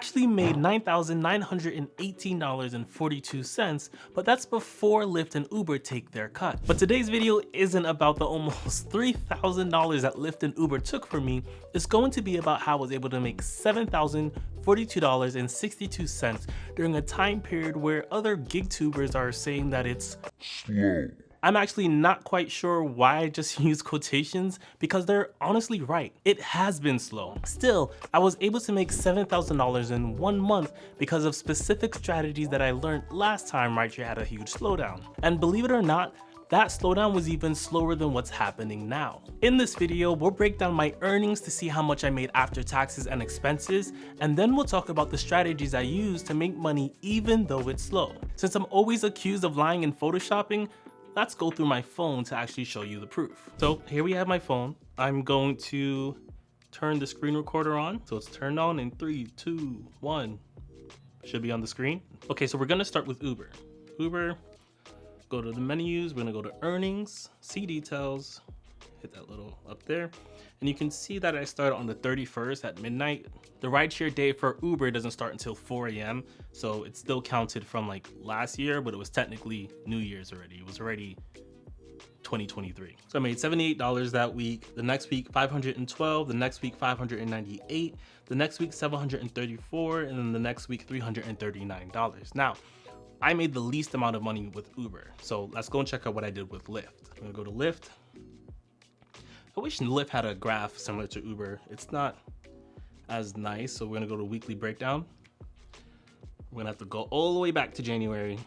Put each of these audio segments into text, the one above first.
actually made $9,918.42, but that's before Lyft and Uber take their cut. But today's video isn't about the almost $3,000 that Lyft and Uber took from me. It's going to be about how I was able to make $7,042.62 during a time period where other gig tubers are saying that it's slow. I'm actually not quite sure why I just used quotations, because they're honestly right. It has been slow. Still, I was able to make $7,000 in 1 month because of specific strategies that I learned last time Rideshare had a huge slowdown. And believe it or not, that slowdown was even slower than what's happening now. In this video, we'll break down my earnings to see how much I made after taxes and expenses, and then we'll talk about the strategies I use to make money even though it's slow. Since I'm always accused of lying and photoshopping, let's go through my phone to actually show you the proof. So here we have my phone. I'm going to turn the screen recorder on. So it's turned on in 3, 2, 1. Should be on the screen. Okay, so we're gonna start with Uber. Uber, go to the menus, we're gonna go to earnings, see details, hit that little up there. And you can see that I started on the 31st at midnight. The rideshare day for Uber doesn't start until 4 a.m. So it's still counted from like last year, but it was technically New Year's already. It was already 2023. So I made $78 that week. The next week, $512. The next week, $598. The next week, $734. And then the next week, $339. Now, I made the least amount of money with Uber. So let's go and check out what I did with Lyft. I'm gonna go to Lyft. I wish Lyft had a graph similar to Uber. It's not as nice, so we're gonna go to weekly breakdown. We're gonna have to go all the way back to January.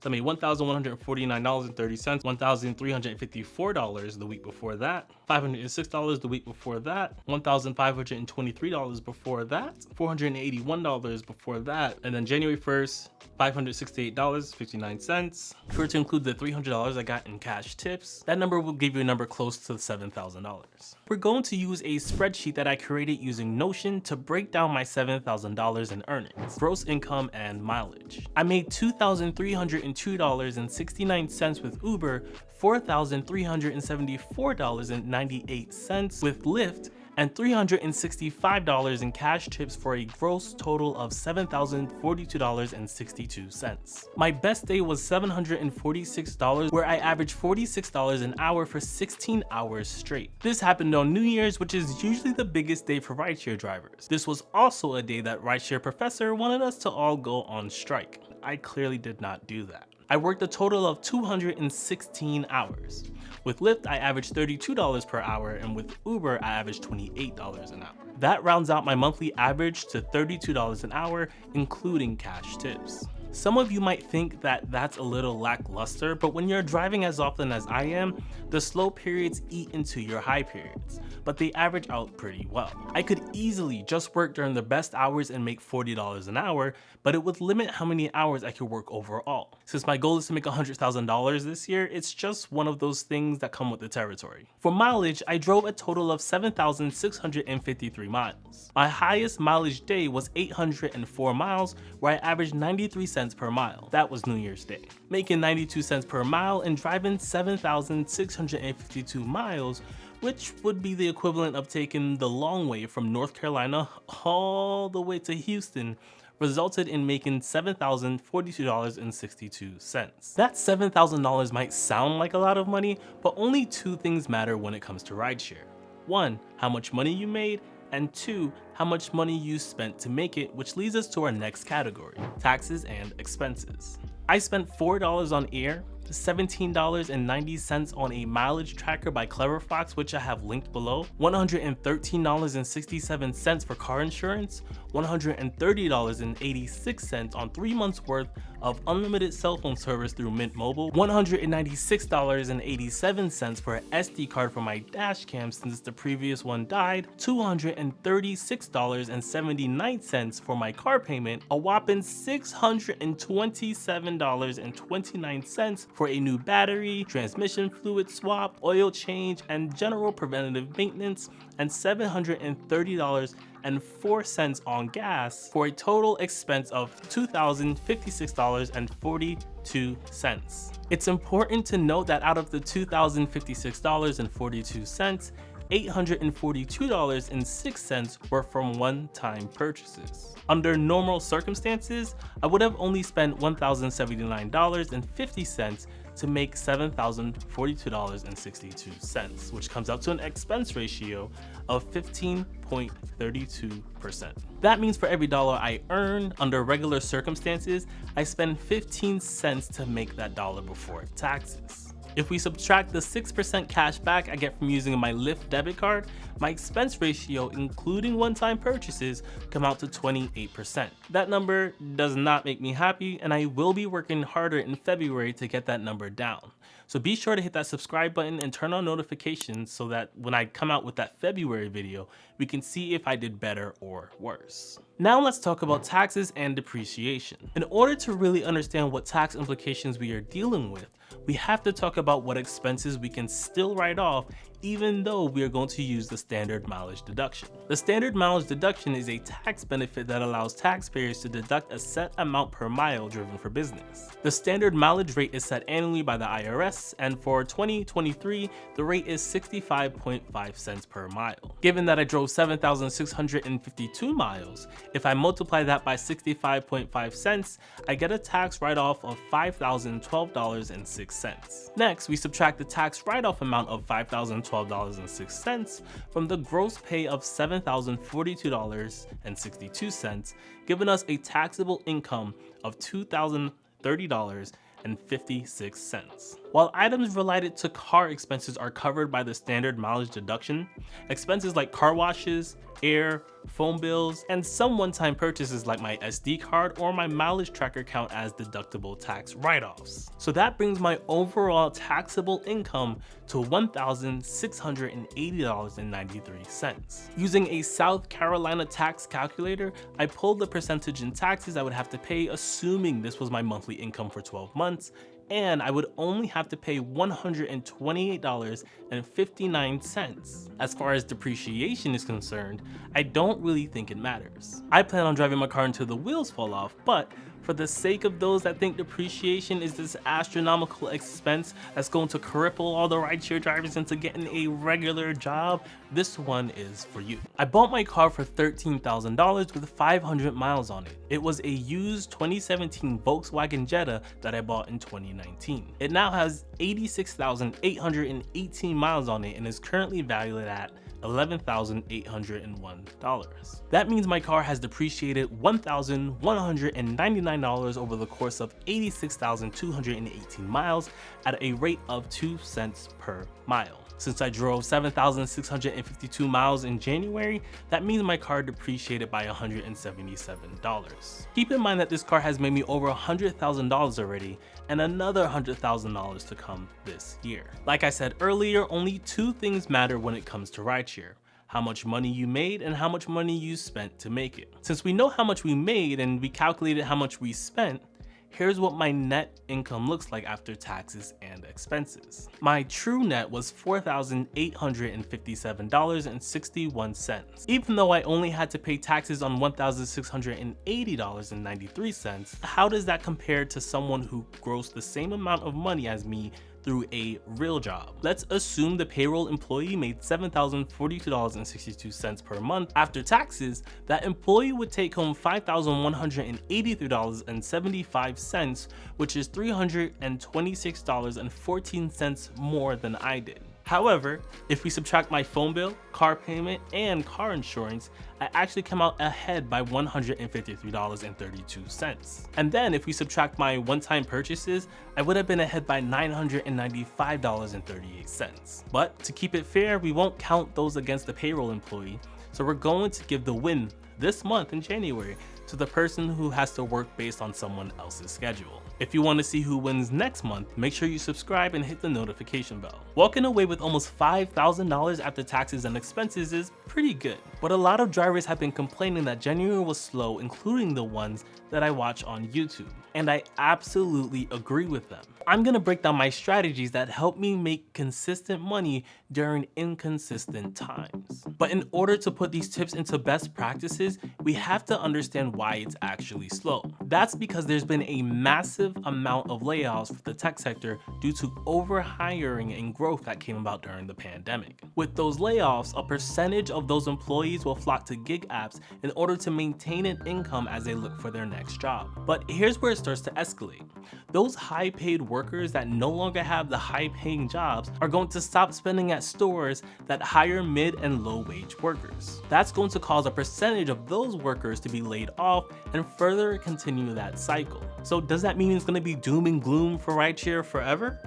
So I made $1,149.30, $1,354 the week before that, $506 the week before that, $1,523 before that, $481 before that, and then January 1st, $568.59. If we were to include the $300 I got in cash tips, that number will give you a number close to $7,000. We're going to use a spreadsheet that I created using Notion to break down my $7,000 in earnings, gross income, and mileage. I made $2,302.69 with Uber, $4,374.98 with Lyft, and $365 in cash tips for a gross total of $7,042.62. My best day was $746, where I averaged $46 an hour for 16 hours straight. This happened on New Year's, which is usually the biggest day for rideshare drivers. This was also a day that Rideshare Professor wanted us to all go on strike. I clearly did not do that. I worked a total of 216 hours. With Lyft, I averaged $32 per hour, and with Uber, I averaged $28 an hour. That rounds out my monthly average to $32 an hour, including cash tips. Some of you might think that that's a little lackluster, but when you're driving as often as I am, the slow periods eat into your high periods, but they average out pretty well. I could easily just work during the best hours and make $40 an hour, but it would limit how many hours I could work overall. Since my goal is to make $100,000 this year, it's just one of those things that come with the territory. For mileage, I drove a total of 7,653 miles. My highest mileage day was 804 miles, where I averaged 93 cents per mile. That was New Year's Day. Making 92 cents per mile and driving 7,652 miles, which would be the equivalent of taking the long way from North Carolina all the way to Houston, resulted in making $7,042.62. That $7,000 might sound like a lot of money, but only two things matter when it comes to rideshare. One, how much money you made, and two, how much money you spent to make it, which leads us to our next category, taxes and expenses. I spent $4 on air, $17.90 on a mileage tracker by Cleverfox, which I have linked below, $113.67 for car insurance, $130.86 on 3 months worth of unlimited cell phone service through Mint Mobile, $196.87 for an SD card for my dash cam since the previous one died, $236.79 for my car payment, a whopping $627.29 for a new battery, transmission fluid swap, oil change, and general preventative maintenance, and $730.04 on gas, for a total expense of $2,056.42. It's important to note that out of the $2,056.42, $842.06 were from one-time purchases. Under normal circumstances, I would have only spent $1,079.50 to make $7,042.62, which comes out to an expense ratio of 15.32%. That means for every dollar I earn under regular circumstances, I spend 15 cents to make that dollar before taxes. If we subtract the 6% cash back I get from using my LYFT debit card, my expense ratio, including one-time purchases, come out to 28%. That number does not make me happy, and I will be working harder in February to get that number down. So be sure to hit that subscribe button and turn on notifications so that when I come out with that February video, we can see if I did better or worse. Now let's talk about taxes and depreciation. In order to really understand what tax implications we are dealing with, we have to talk about what expenses we can still write off even though we are going to use the standard mileage deduction. The standard mileage deduction is a tax benefit that allows taxpayers to deduct a set amount per mile driven for business. The standard mileage rate is set annually by the IRS, and for 2023, the rate is 65.5 cents per mile. Given that I drove 7,652 miles, if I multiply that by 65.5 cents, I get a tax write-off of $5,012.06. Next, we subtract the tax write-off amount of $5,012.06 from the gross pay of $7,042.62, giving us a taxable income of $2,030.56. While items related to car expenses are covered by the standard mileage deduction, expenses like car washes, air, phone bills, and some one-time purchases like my SD card or my mileage tracker count as deductible tax write-offs. So that brings my overall taxable income to $1,680.93. Using a South Carolina tax calculator, I pulled the percentage in taxes I would have to pay assuming this was my monthly income for 12 months, and I would only have to pay $128.59. As far as depreciation is concerned, I don't really think it matters. I plan on driving my car until the wheels fall off, but for the sake of those that think depreciation is this astronomical expense that's going to cripple all the rideshare drivers into getting a regular job, this one is for you. I bought my car for $13,000 with 500 miles on it. It was a used 2017 Volkswagen Jetta that I bought in 2019. It now has 86,818 miles on it and is currently valued at $11,801. That means my car has depreciated $1,199 over the course of 86,218 miles at a rate of 2 cents per mile. Since I drove 7,652 miles in January, that means my car depreciated by $177. Keep in mind that this car has made me over $100,000 already, and another $100,000 to come this year. Like I said earlier, only two things matter when it comes to rideshare: how much money you made and how much money you spent to make it. Since we know how much we made and we calculated how much we spent, here's what my net income looks like after taxes and expenses. My true net was $4,857.61. Even though I only had to pay taxes on $1,680.93, how does that compare to someone who grossed the same amount of money as me through a real job? Let's assume the payroll employee made $7,042.62 per month. After taxes, that employee would take home $5,183.75, which is $326.14 more than I did. However, if we subtract my phone bill, car payment, and car insurance, I actually come out ahead by $153.32. And then if we subtract my one-time purchases, I would have been ahead by $995.38. But to keep it fair, we won't count those against the payroll employee, so we're going to give the win this month in January to the person who has to work based on someone else's schedule. If you want to see who wins next month, make sure you subscribe and hit the notification bell. Walking away with almost $5,000 after taxes and expenses is pretty good, but a lot of drivers have been complaining that January was slow, including the ones that I watch on YouTube, and I absolutely agree with them. I'm gonna break down my strategies that help me make consistent money during inconsistent times. But in order to put these tips into best practices, we have to understand why it's actually slow. That's because there's been a massive amount of layoffs for the tech sector due to overhiring and growth that came about during the pandemic. With those layoffs, a percentage of those employees will flock to gig apps in order to maintain an income as they look for their next job. But here's where it starts to escalate. Those high-paid workers that no longer have the high-paying jobs are going to stop spending at stores that hire mid and low-wage workers. That's going to cause a percentage of those workers to be laid off and further continue that cycle. So does that mean it's going to be doom and gloom for rideshare forever?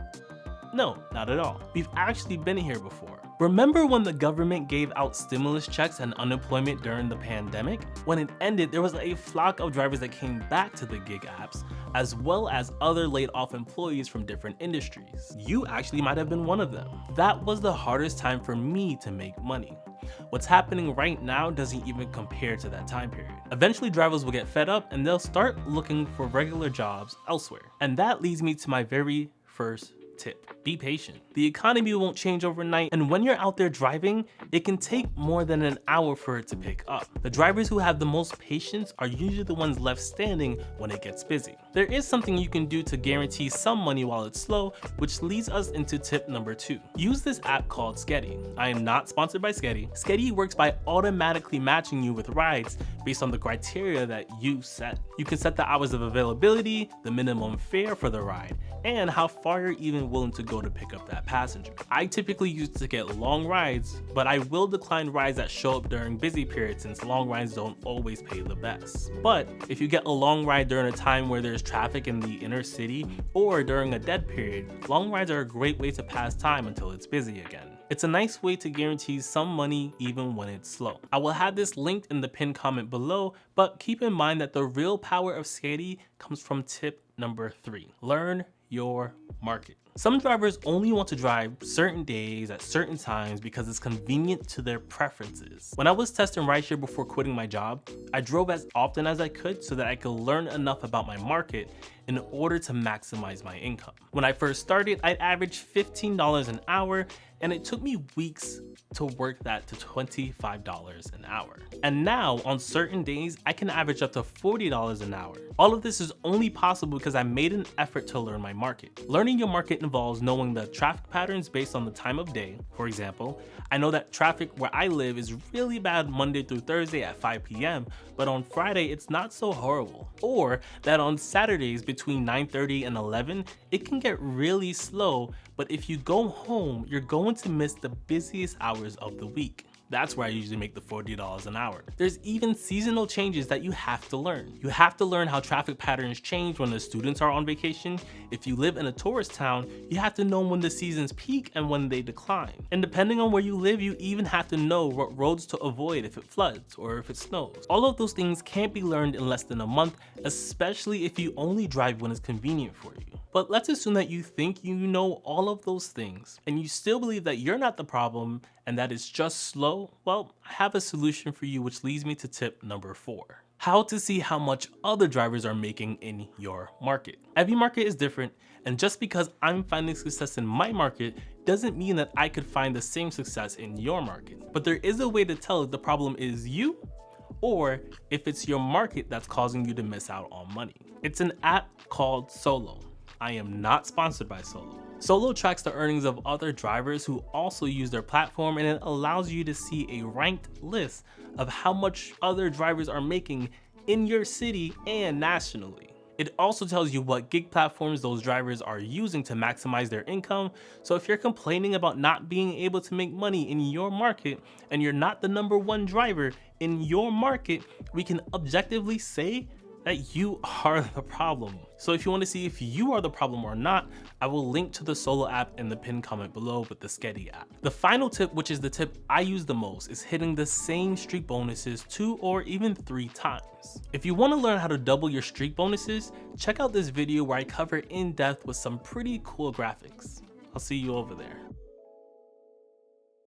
No, not at all. We've actually been here before. Remember when the government gave out stimulus checks and unemployment during the pandemic? When it ended, there was a flock of drivers that came back to the gig apps, as well as other laid off employees from different industries. You actually might have been one of them. That was the hardest time for me to make money. What's happening right now doesn't even compare to that time period. Eventually drivers will get fed up and they'll start looking for regular jobs elsewhere. And that leads me to my very first tip. Be patient. The economy won't change overnight, and when you're out there driving, it can take more than an hour for it to pick up. The drivers who have the most patience are usually the ones left standing when it gets busy. There is something you can do to guarantee some money while it's slow, which leads us into tip number 2. Use this app called Skeddy. I am not sponsored by Skeddy. Skeddy works by automatically matching you with rides based on the criteria that you set. You can set the hours of availability, the minimum fare for the ride, and how far you're even willing to go to pick up that passenger. I typically use to get long rides, but I will decline rides that show up during busy periods since long rides don't always pay the best. But if you get a long ride during a time where there's traffic in the inner city or during a dead period, long rides are a great way to pass time until it's busy again. It's a nice way to guarantee some money even when it's slow. I will have this linked in the pinned comment below, but keep in mind that the real power of Skeddy comes from tip number 3. Learn your market. Some drivers only want to drive certain days at certain times because it's convenient to their preferences. When I was testing rideshare before quitting my job, I drove as often as I could so that I could learn enough about my market in order to maximize my income. When I first started, I'd average $15 an hour, and it took me weeks to work that to $25 an hour. And now, on certain days, I can average up to $40 an hour. All of this is only possible because I made an effort to learn my market. Learning your market involves knowing the traffic patterns based on the time of day. For example, I know that traffic where I live is really bad Monday through Thursday at 5 p.m., but on Friday it's not so horrible. Or that on Saturdays between 9:30 and 11, it can get really slow, but if you go home, you're going to miss the busiest hours of the week. That's where I usually make the $40 an hour. There's even seasonal changes that you have to learn. You have to learn how traffic patterns change when the students are on vacation. If you live in a tourist town, you have to know when the seasons peak and when they decline. And depending on where you live, you even have to know what roads to avoid if it floods or if it snows. All of those things can't be learned in less than a month, especially if you only drive when it's convenient for you. But let's assume that you think you know all of those things and you still believe that you're not the problem and that it's just slow. Well, I have a solution for you, which leads me to tip number 4. How to see how much other drivers are making in your market. Every market is different, and just because I'm finding success in my market doesn't mean that I could find the same success in your market. But there is a way to tell if the problem is you or if it's your market that's causing you to miss out on money. It's an app called Solo. I am not sponsored by Solo. Solo tracks the earnings of other drivers who also use their platform, and it allows you to see a ranked list of how much other drivers are making in your city and nationally. It also tells you what gig platforms those drivers are using to maximize their income. So if you're complaining about not being able to make money in your market and you're not the #1 driver in your market, we can objectively say that you are the problem. So if you want to see if you are the problem or not, I will link to the Solo app in the pinned comment below with the Skeddy app. The final tip, which is the tip I use the most, is hitting the same streak bonuses 2 or even 3 times. If you want to learn how to double your streak bonuses, check out this video where I cover in depth with some pretty cool graphics. I'll see you over there.